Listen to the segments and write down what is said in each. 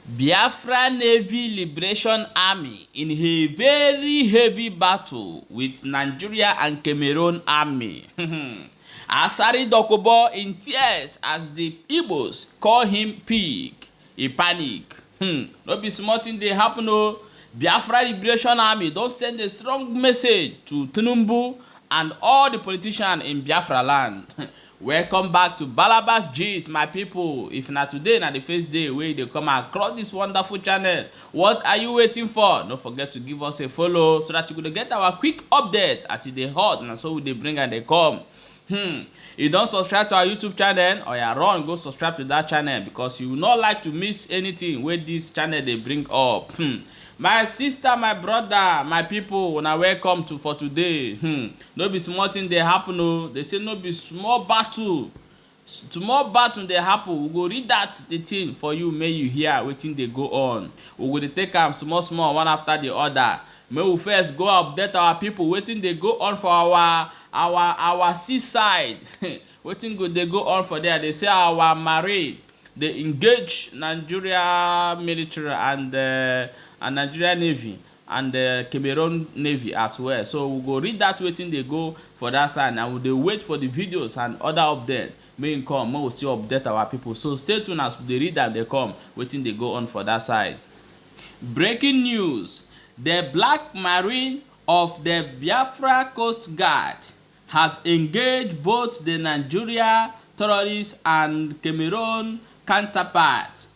Biafra Navy Liberation Army in a very heavy battle with Nigeria and Cameroon army. ASARI DOKUBO in tears as the Igbos call him pig. He panic. No be small thing dey happen o. Biafra Liberation Army don send a strong message to Tinubu and all the politicians in Biafra land. Welcome back to Balabas Gist, my people. If na today na the first day wey dey come across this wonderful channel, what are you waiting for? Don't forget to give us a follow so that you go get our quick update as e dey hot na so we dey bring and dey come. You don't subscribe to our YouTube channel, or you run go subscribe to that channel because you will not like to miss anything where this channel they bring up. My sister, my brother, my people, una welcome to for today. No be small thing they happen. Oh, they say no be small battle. Small battle they happen. We go read that the thing for you. May you hear wetin they go on. We go take them small one after the other. May we first go update our people wetin they go on for our seaside. Wetin go they go on for there? They say our marine they engage Nigeria military and Nigeria Navy and the Cameroon Navy as well. So we go read that wetin they go for that side, and we dey wait for the videos and other updates. May come, may we still update our people. So stay tuned as they read and they come wetin they go on for that side. Breaking news: the Black Marine of the Biafra Coast Guard has engaged both the Nigeria terrorists and Cameroon counterparts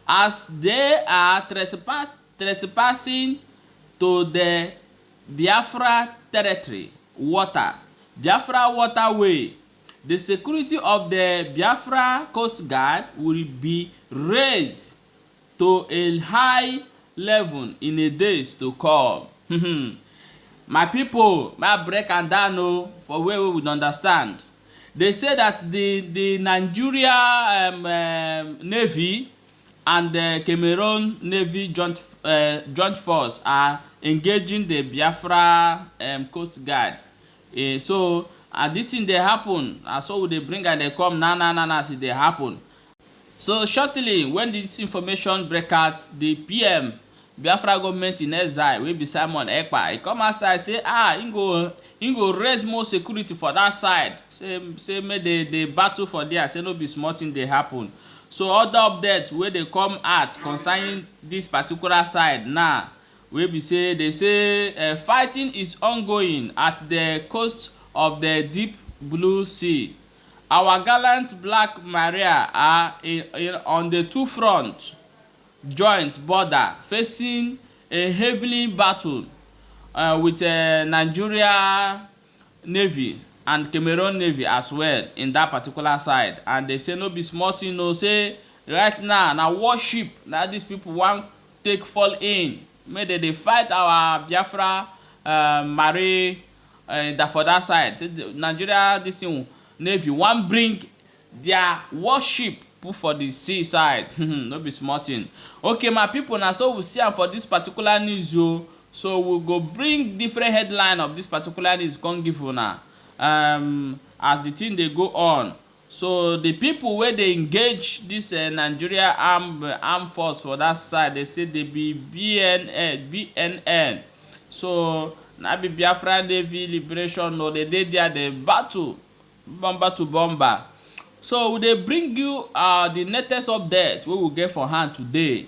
as they are trespassing to the Biafra territory Biafra waterway. The security of the Biafra Coast Guard will be raised to a high level in the days to come. My people, my break and down for where we would understand. They say that the Nigeria Navy and the Cameroon Navy joint force are engaging the Biafra Coast Guard. So this thing they happen, so they bring and they come na see they happen. So shortly when this information break out, the PM Biafra government in exile will be Simon Ekpa. He come outside say he go raise more security for that side. Say make the battle for there. Say no be small thing they happen. So other updates where they come at concerning this particular side now, where we say they say fighting is ongoing at the coast of the Deep Blue Sea. Our gallant Black Maria are on the two fronts joint border facing a heavily battle with Nigeria Navy and Cameroon Navy as well in that particular side. And they say no be small thing, no, say right now warship now these people want take fall in. May they fight our Biafra marine that for that side. Say Nigeria this thing Navy want bring their warship for the seaside. No be small thing. Okay, my people, now so we see am for this particular news. So we go bring different headline of this particular news come give una as the thing they go on. So the people where they engage this Nigeria armed force for that side, they say they be BNN. So now be Biafra Navy Liberation, no, they did there the battle bomber to bomber. So they bring you the latest update we will get for hand today.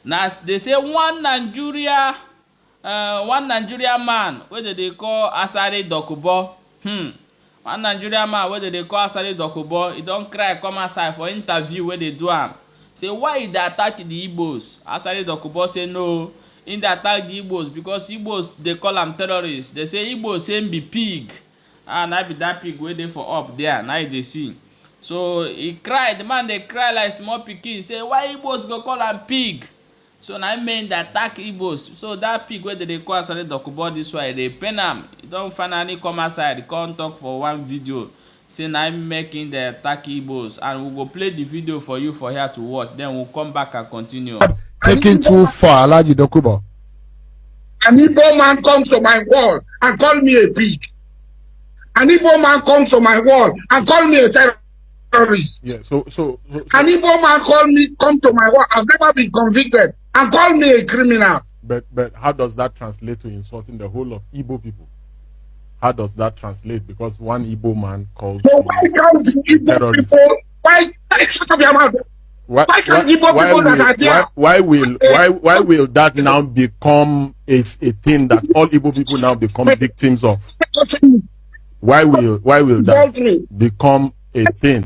Now they say one Nigeria man where they call ASARI DOKUBO. One Nigerian man where they call ASARI DOKUBO, he don't cry come outside for interview where they do am. Say why he dey attack the Igbos? ASARI DOKUBO say no, he dey attack the Igbos because Igbos they call am terrorists. They say Igbos say be pig. And I be that pig where they for up there. Now they see. So he cried, the man they cry like small pikin. Say why Igbos go call am pig? So now I mean that attack Igbos. So that pig where they call ASARI DOKUBO this way, they pen am. He don't finally come outside. He can't talk for one video. Say now I'm making the attack Igbos, and we go play the video for you for here to watch. Then we'll come back and continue. Taking too far, Alhaji DOKUBO. An Igbo man comes to my wall and call me a pig. An Igbo man comes to my wall and call me a terrorist. terrorist. Yeah. An Igbo man called me, come to my work. I've never been convicted, and called me a criminal. But how does that translate to insulting the whole of Igbo people? How does that translate? Because one Igbo man calls So why can't the Igbo people? Why shut up your mouth? Why can't Igbo people that are there? Why will that now become a thing that all Igbo people now become victims of? Why will that become a thing?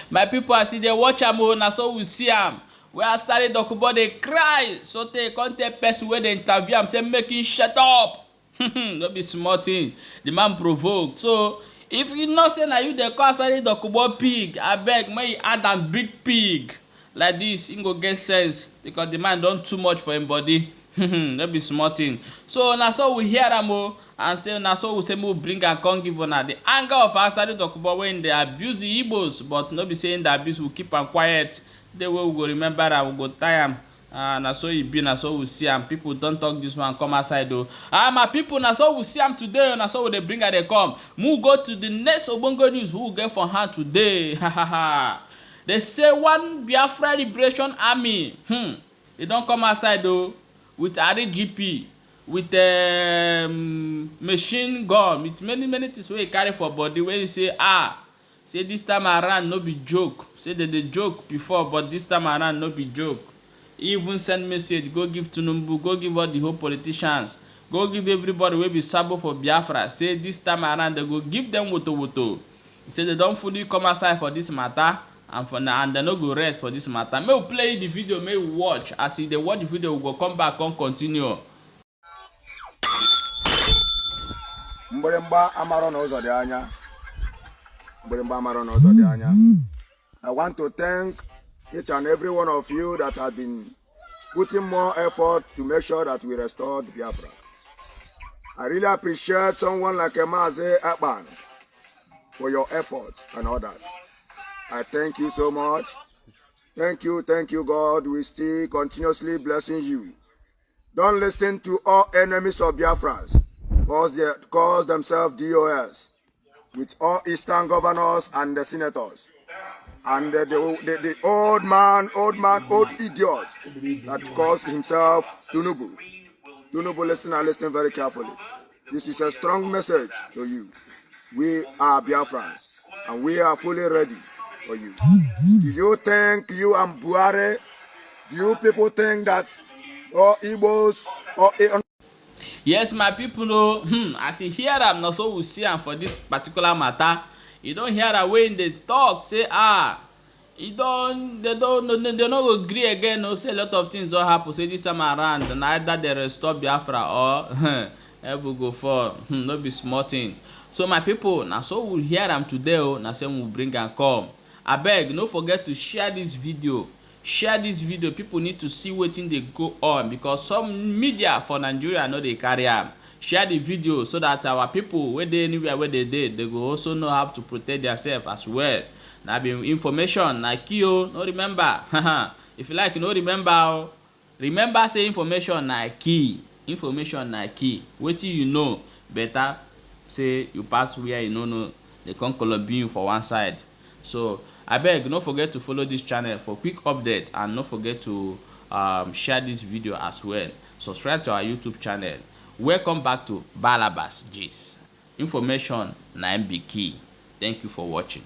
My people, as they watch am, na so we see am. Where ASARI DOKUBO they cry, so they can't tell person where they interview am say make him shut up. No be small thing. The man provoked. So if you know say na you dey call ASARI DOKUBO pig, abeg make you add am big pig like this, him go get sense because the man don too much for him body. No be small thing. So na so we hear am and say na so we say we bring am come give una the anger of ASARI DOKUBO when they abuse the Igbos, but no be saying the abuse we keep am quiet. The way we go remember am, we go tie am. Na so e be, na so we see am. People don talk this one come outside o. My people, na so we see am today, na so we dey bring am dey come. We go to the next ogbonge news we get for hand today. They say one Biafra Liberation Army, e don come outside o with RGP, with machine gun, with many things wey e carry for body, wey e say say this time around no be joke. Say they joke before, but this time around no be joke. He even send message, go give Tinubu, go give all the whole politicians, go give everybody wey be sabo for Biafra. Say this time around they go give them woto. He say they don't fully come aside for this matter, and for now, and they no go rest for this matter. May we play the video, may we watch. As they watch the video, we go come back and continue. I want to thank each and every one of you that have been putting more effort to make sure that we restored Biafra. I really appreciate someone like Maze Akban for your efforts and all that. I thank you so much. Thank you, God. We still continuously blessing you. Don't listen to all enemies of Biafrans, cause they call themselves DOS, with all Eastern governors and the senators. And the old idiot that calls himself Tinubu. Tinubu, listen very carefully. This is a strong message to you. We are Biafrans, and we are fully ready for you. Do you think you and Buhari, do you people think that all Igbos or yes, my people know, as you hear am, na so we see am for this particular matter. You don't hear am when they talk, say they no go agree again, no, say a lot of things don't happen, say this time around, and either they restore Biafra or we go for no be small thing. So my people, na so we hear am today, na say we bring am come. Abeg, no forget to share this video. Share this video. People need to see wetin dey go on, because some media for Nigeria no dey carry am. Share the video so that our people wey dey anywhere where they dey, they go also know how to protect themselves as well. Na be information na key o. No remember. If you like, no remember. Remember say information na key. Information na key. Wetin you know better say you pass where you no know. They come colobin you for one side. So abeg, no forget to follow this channel for quick update, and no forget to share this video as well. Subscribe to our YouTube channel. Welcome back to Balabas Gist. Information na be key. Thank you for watching.